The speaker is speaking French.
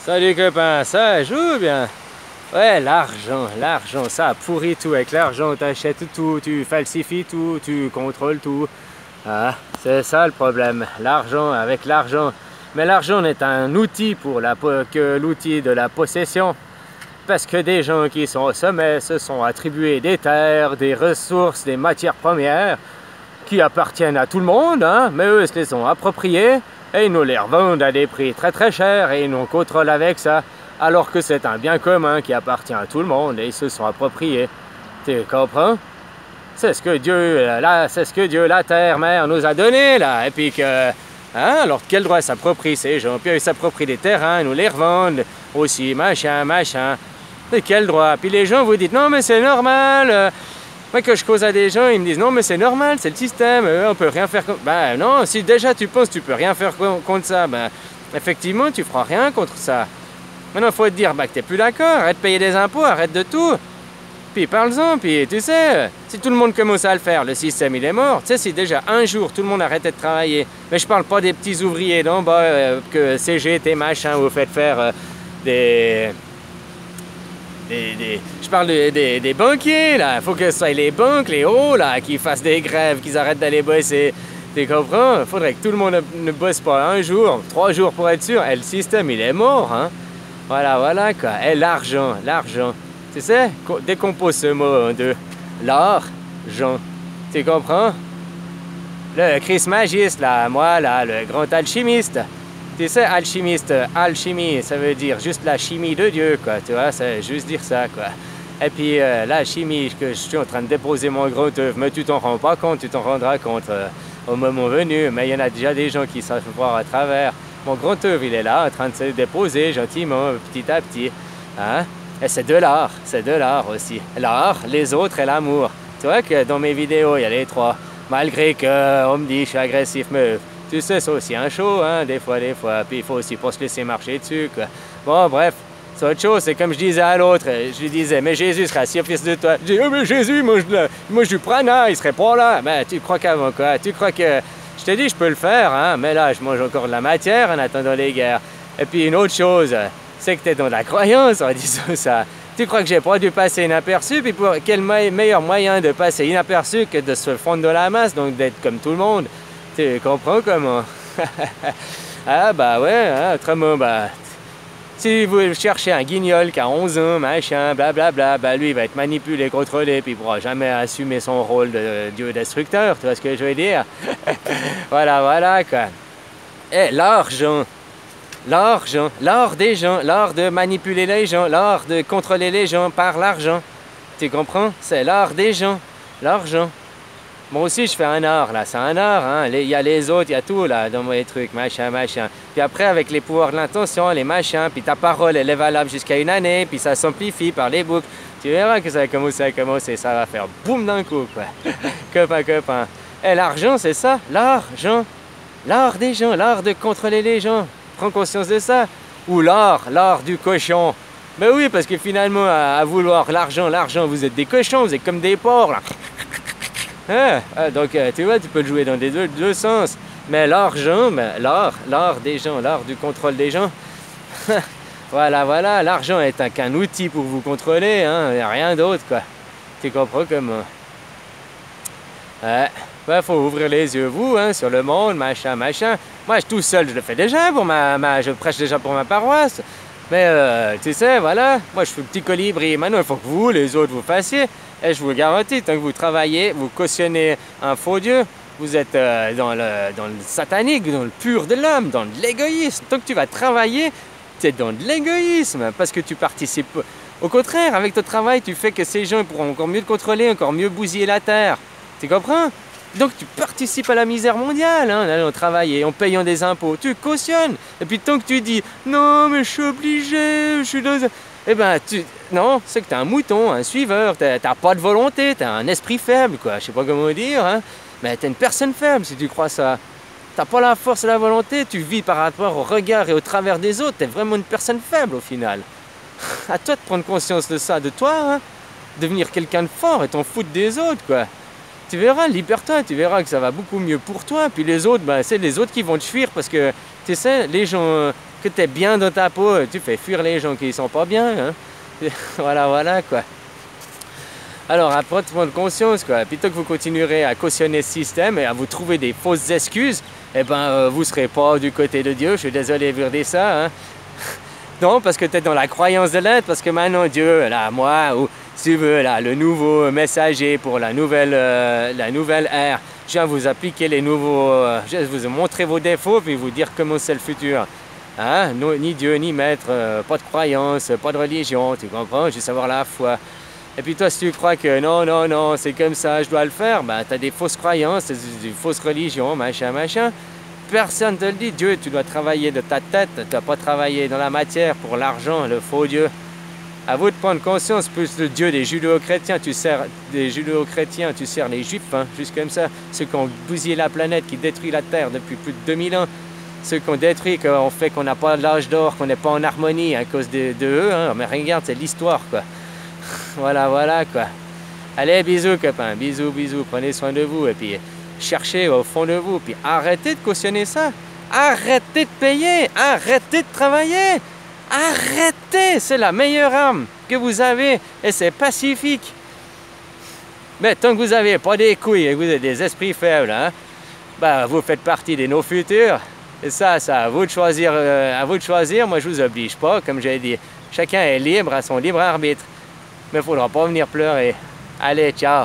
Salut copain, ça joue bien. Ouais, l'argent, ça pourrit tout. Avec l'argent, t'achètes tout, tu falsifies tout, tu contrôles tout. Ah, c'est ça le problème, l'argent avec l'argent. Mais l'argent n'est un outil que l'outil de la possession. Parce que des gens qui sont au sommet se sont attribués des terres, des ressources, des matières premières qui appartiennent à tout le monde, hein, mais eux se les ont appropriées et ils nous les revendent à des prix très très chers et ils nous contrôlent avec ça, alors que c'est un bien commun qui appartient à tout le monde et ils se sont appropriés. Tu comprends? C'est ce que Dieu, la terre, mère, nous a donné là, et puis que... Hein, alors quel droit s'approprient ces gens? Puis ils s'approprient des terrains, ils nous les revendent aussi, machin. De quel droit? Puis les gens vous disent non mais c'est normal. Moi que je cause à des gens, ils me disent non mais c'est normal, c'est le système, on peut rien faire contre... Ben non, si déjà tu penses que tu peux rien faire contre ça, ben effectivement tu feras rien contre ça. Maintenant il faut te dire que t'es plus d'accord, arrête de payer des impôts, arrête de tout. Puis parle-en, puis tu sais, si tout le monde commence à le faire, le système il est mort. Tu sais, si déjà un jour tout le monde arrêtait de travailler, mais je parle pas des petits ouvriers d'en bas que CGT machin vous faites faire je parle des banquiers là, il faut que ce soit les banques, les hauts là, qui fassent des grèves, qu'ils arrêtent d'aller bosser. Tu comprends? Il faudrait que tout le monde ne bosse pas un jour, 3 jours pour être sûr, et le système il est mort, hein. Voilà quoi, et l'argent. Tu sais, décompose ce mot en deux. L'argent. Tu comprends? Le Chris Magiste, là, moi, là, le grand alchimiste. Tu sais, alchimiste, alchimie, ça veut dire juste la chimie de Dieu, quoi. Tu vois, c'est juste dire ça, quoi. Et puis, la chimie que je suis en train de déposer mon grand œuvre, mais tu t'en rends pas compte, tu t'en rendras compte au moment venu. Mais il y en a déjà des gens qui savent voir à travers. Mon grand œuvre, il est là, en train de se déposer gentiment, petit à petit. Hein? Et c'est de l'art aussi. L'art, les autres et l'amour. Tu vois que dans mes vidéos, il y a les trois. Malgré qu'on me dit que je suis agressif, mais tu sais, c'est aussi un show, hein, des fois. Puis il faut aussi pas se laisser marcher dessus, quoi. Bon, bref, c'est autre chose. C'est comme je disais à l'autre. Je lui disais, mais Jésus sera si fils de toi. Je dis, oh, mais Jésus, moi je du prana, il serait pas là. Ben, tu crois qu'avant quoi? Tu crois que... Je t'ai dit, je peux le faire, hein, mais là, je mange encore de la matière en attendant les guerres. Et puis une autre chose... c'est que tu es dans la croyance en disant ça. Tu crois que j'ai pas dû passer inaperçu? Puis pour quel meilleur moyen de passer inaperçu que de se fondre dans la masse, donc d'être comme tout le monde? Tu comprends comment? Ah bah ouais, hein, autrement, bah... Si vous cherchez un guignol qui a 11 ans, machin, blablabla, bah lui il va être manipulé, contrôlé, puis il pourra jamais assumer son rôle de Dieu destructeur, tu vois ce que je veux dire? Voilà quoi. Et l'argent, l'art des gens, l'art de manipuler les gens, l'art de contrôler les gens par l'argent. Tu comprends? C'est l'art des gens, l'argent. Moi aussi, je fais un art, là, c'est un art, hein. Il y a les autres, il y a tout, là, dans mes trucs, machin. Puis après, avec les pouvoirs de l'intention, les machins, puis ta parole, elle est valable jusqu'à 1 année, puis ça s'amplifie par les boucles. Tu verras que ça va commencer, ça va faire boum d'un coup, quoi. Copain. Et l'argent, c'est ça, l'argent. L'art des gens, l'art de contrôler les gens. Prends conscience de ça. Ou l'art du cochon. Mais oui, parce que finalement, à vouloir l'argent, vous êtes des cochons, vous êtes comme des porcs, là. Donc, tu vois, tu peux le jouer dans les deux sens. Mais l'argent, l'art des gens, l'art du contrôle des gens. Voilà, l'argent est qu'un outil pour vous contrôler, hein, il n'y a rien d'autre, quoi. Tu comprends comment? Faut ouvrir les yeux, vous, hein, sur le monde, machin. Moi, tout seul, je le fais déjà je prêche déjà pour ma paroisse. Mais, tu sais, voilà, moi, je suis petit colibri. Maintenant, il faut que vous, les autres, vous fassiez. Et je vous garantis, tant que vous travaillez, vous cautionnez un faux Dieu, vous êtes dans le satanique, dans le pur de l'homme, dans l'égoïsme. Tant que tu vas travailler, tu es dans de l'égoïsme, parce que tu participes. Au contraire, avec ton travail, tu fais que ces gens pourront encore mieux te contrôler, encore mieux bousiller la terre. Tu comprends? Donc tu participes à la misère mondiale, hein, en allant travailler, en payant des impôts, tu cautionnes. Et puis tant que tu dis « Non, mais je suis obligé, je suis dans... » Eh ben, non, c'est que t'es un mouton, un suiveur, t'as pas de volonté, t'as un esprit faible, quoi. Je sais pas comment dire, hein. Mais t'es une personne faible si tu crois ça. T'as pas la force et la volonté, tu vis par rapport au regard et au travers des autres, t'es vraiment une personne faible au final. À toi de prendre conscience de ça, de toi, hein. Devenir quelqu'un de fort et t'en foutre des autres, quoi. Tu verras, libère-toi, tu verras que ça va beaucoup mieux pour toi. Puis les autres, ben, c'est les autres qui vont te fuir parce que, tu sais, les gens que tu es bien dans ta peau, tu fais fuir les gens qui sont pas bien. Hein. Voilà, quoi. Alors, après, prendre conscience, quoi. Plutôt que vous continuerez à cautionner ce système et à vous trouver des fausses excuses, eh ben, vous serez pas du côté de Dieu. Je suis désolé de vous dire ça. Hein. Non, parce que tu es dans la croyance de l'être, parce que maintenant Dieu, là, moi, ou si tu veux, là, le nouveau messager pour la nouvelle ère, je viens vous appliquer les nouveaux, je vais vous montrer vos défauts, puis vous dire comment c'est le futur. Hein? Ni Dieu, ni maître, pas de croyance, pas de religion, tu comprends? Juste avoir la foi. Et puis toi, si tu crois que non, c'est comme ça, je dois le faire, ben, tu as des fausses croyances, des fausses religions, machin. Personne ne te le dit. Dieu, tu dois travailler de ta tête, tu ne dois pas travailler dans la matière pour l'argent, le faux Dieu. À vous de prendre conscience, plus le Dieu des judéo-chrétiens, tu sers les juifs, hein, juste comme ça. Ceux qui ont bousillé la planète, qui détruisent la terre depuis plus de 2000 ans. Ceux qui ont détruit, qu'on fait qu'on n'a pas l'âge d'or, qu'on n'est pas en harmonie à cause de eux. Hein. Mais regarde, c'est l'histoire, quoi. Voilà, quoi. Allez, bisous, copains. Bisous. Prenez soin de vous. Et puis, cherchez au fond de vous. Puis, arrêtez de cautionner ça. Arrêtez de payer. Arrêtez de travailler. Arrêtez. C'est la meilleure arme que vous avez. Et c'est pacifique. Mais tant que vous n'avez pas des couilles et que vous avez des esprits faibles, hein, bah, vous faites partie de nos futurs. Et ça, à vous de choisir. Moi, je vous oblige pas. Comme j'ai dit, chacun est libre à son libre arbitre. Mais il ne faudra pas venir pleurer. Allez, ciao.